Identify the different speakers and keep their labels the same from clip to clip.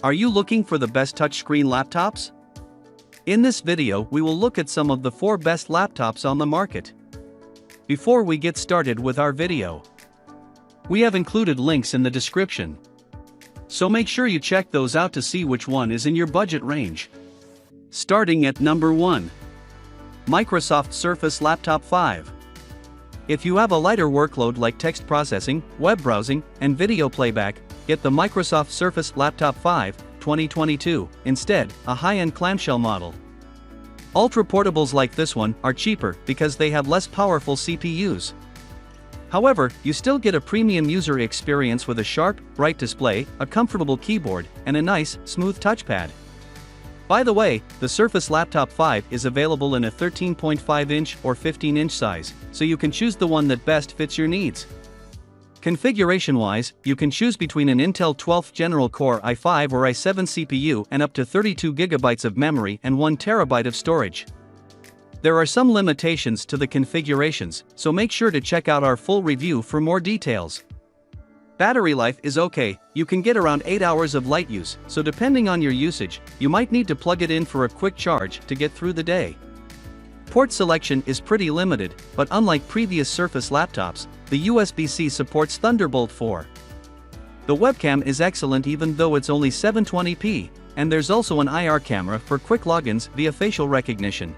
Speaker 1: Are you looking for the best touchscreen laptops? In this video, we will look at some of the 4 best laptops on the market. Before we get started with our video, we have included links in the description, so make sure you check those out to see which one is in your budget range. Starting at number 1. Microsoft Surface Laptop 5. If you have a lighter workload like text processing, web browsing, and video playback, get the Microsoft Surface Laptop 5, 2022, instead, a high-end clamshell model. Ultra-portables like this one are cheaper because they have less powerful CPUs. However, you still get a premium user experience with a sharp, bright display, a comfortable keyboard, and a nice, smooth touchpad. By the way, the Surface Laptop 5 is available in a 13.5-inch or 15-inch size, so you can choose the one that best fits your needs. Configuration-wise, you can choose between an Intel 12th General Core i5 or i7 CPU and up to 32 GB of memory and 1 TB of storage. There are some limitations to the configurations, so make sure to check out our full review for more details. Battery life is okay, you can get around 8 hours of light use, so depending on your usage, you might need to plug it in for a quick charge to get through the day. Port selection is pretty limited, but unlike previous Surface laptops, the USB-C supports Thunderbolt 4. The webcam is excellent even though it's only 720p, and there's also an IR camera for quick logins via facial recognition.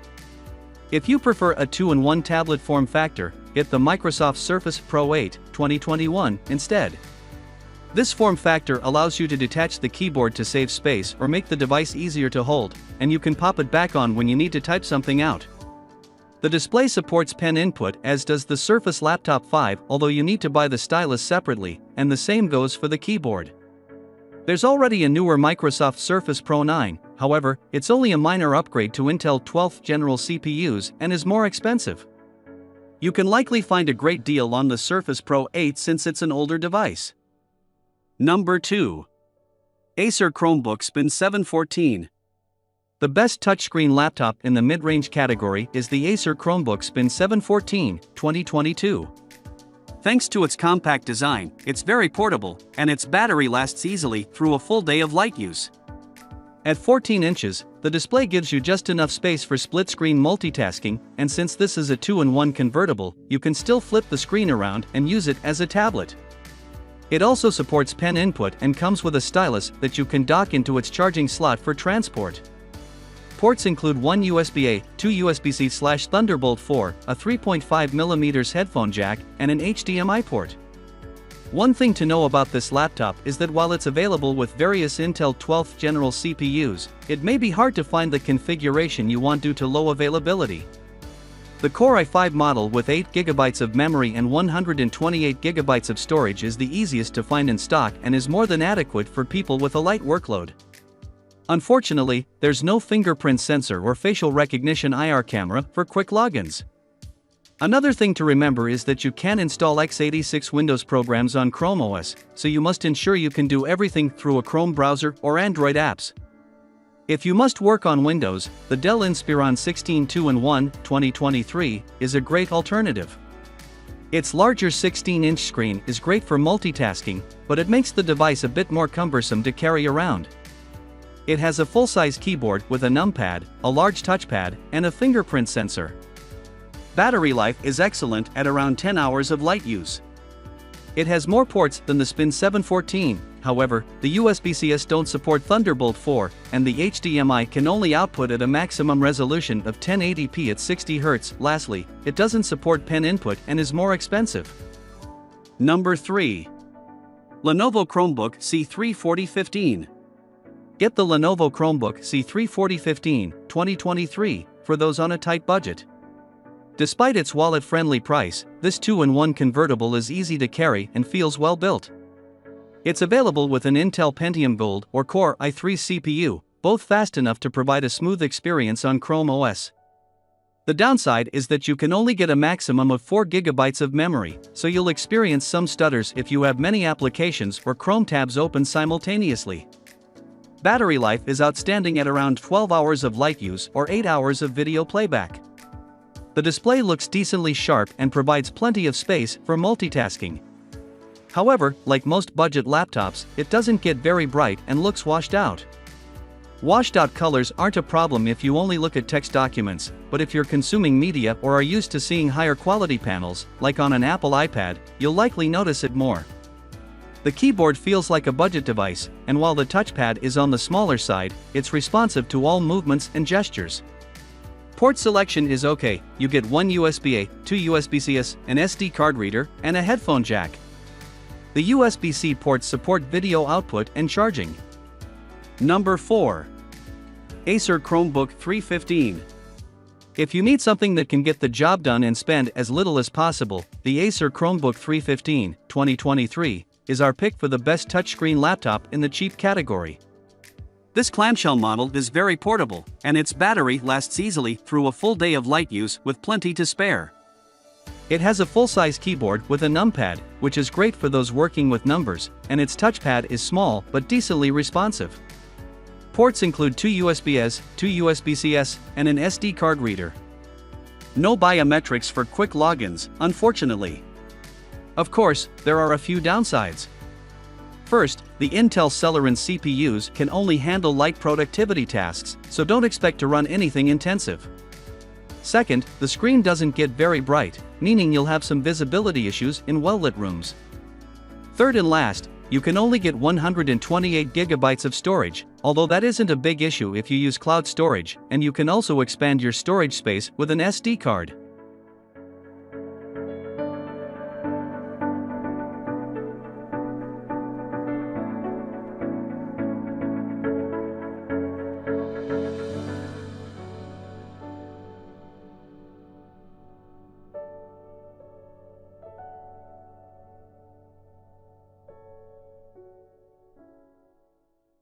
Speaker 1: If you prefer a 2-in-1 tablet form factor, get the Microsoft Surface Pro 8, 2021, instead. This form factor allows you to detach the keyboard to save space or make the device easier to hold, and you can pop it back on when you need to type something out. The display supports pen input as does the Surface Laptop 5, although you need to buy the stylus separately, and the same goes for the keyboard. There's already a newer Microsoft Surface Pro 9, however, it's only a minor upgrade to Intel 12th General CPUs and is more expensive. You can likely find a great deal on the Surface Pro 8 since it's an older device. Number 2. Acer Chromebook Spin 714. The best touchscreen laptop in the mid-range category is the Acer Chromebook Spin 714, 2022. Thanks to its compact design, it's very portable, and its battery lasts easily through a full day of light use. At 14 inches, the display gives you just enough space for split-screen multitasking, and since this is a 2-in-1 convertible, you can still flip the screen around and use it as a tablet. It also supports pen input and comes with a stylus that you can dock into its charging slot for transport. Ports include one USB-A, 2 USB-C/Thunderbolt 4, a 3.5mm headphone jack, and an HDMI port. One thing to know about this laptop is that while it's available with various Intel 12th General CPUs, it may be hard to find the configuration you want due to low availability. The Core i5 model with 8 GB of memory and 128 GB of storage is the easiest to find in stock and is more than adequate for people with a light workload. Unfortunately, there's no fingerprint sensor or facial recognition IR camera for quick logins. Another thing to remember is that you can install x86 Windows programs on Chrome OS, so you must ensure you can do everything through a Chrome browser or Android apps. If you must work on Windows, the Dell Inspiron 16 2-in-1, 2023, is a great alternative. Its larger 16-inch screen is great for multitasking, but it makes the device a bit more cumbersome to carry around. It has a full-size keyboard with a numpad, a large touchpad, and a fingerprint sensor. Battery life is excellent at around 10 hours of light use. It has more ports than the Spin 714, however, the USB-Cs don't support Thunderbolt 4, and the HDMI can only output at a maximum resolution of 1080p at 60 Hz. Lastly, it doesn't support pen input and is more expensive. Number 3. Lenovo Chromebook C3 4015. Get the Lenovo Chromebook C3 4015, 2023, for those on a tight budget. Despite its wallet-friendly price, this 2-in-1 convertible is easy to carry and feels well built. It's available with an Intel Pentium Gold or Core i3 CPU, both fast enough to provide a smooth experience on Chrome OS. The downside is that you can only get a maximum of 4 GB of memory, so you'll experience some stutters if you have many applications or Chrome tabs open simultaneously. Battery life is outstanding at around 12 hours of light use or 8 hours of video playback. The display looks decently sharp and provides plenty of space for multitasking. However, like most budget laptops, it doesn't get very bright and looks washed out. Washed out colors aren't a problem if you only look at text documents, but if you're consuming media or are used to seeing higher quality panels, like on an Apple iPad, you'll likely notice it more. The keyboard feels like a budget device, and while the touchpad is on the smaller side, it's responsive to all movements and gestures. Port selection is okay, you get one USB-A, two USB-Cs, an SD card reader, and a headphone jack. The USB-C ports support video output and charging. Number 4. Acer Chromebook 315. If you need something that can get the job done and spend as little as possible, the Acer Chromebook 315, 2023, is our pick for the best touchscreen laptop in the cheap category. This clamshell model is very portable, and its battery lasts easily through a full day of light use with plenty to spare. It has a full-size keyboard with a numpad, which is great for those working with numbers, and its touchpad is small but decently responsive. Ports include two USB-As, two USB-Cs, and an SD card reader. No biometrics for quick logins, unfortunately. Of course, there are a few downsides. First, the Intel Celeron CPUs can only handle light productivity tasks, so don't expect to run anything intensive. Second, the screen doesn't get very bright, meaning you'll have some visibility issues in well-lit rooms. Third and last, you can only get 128 GB of storage, although that isn't a big issue if you use cloud storage, and you can also expand your storage space with an SD card.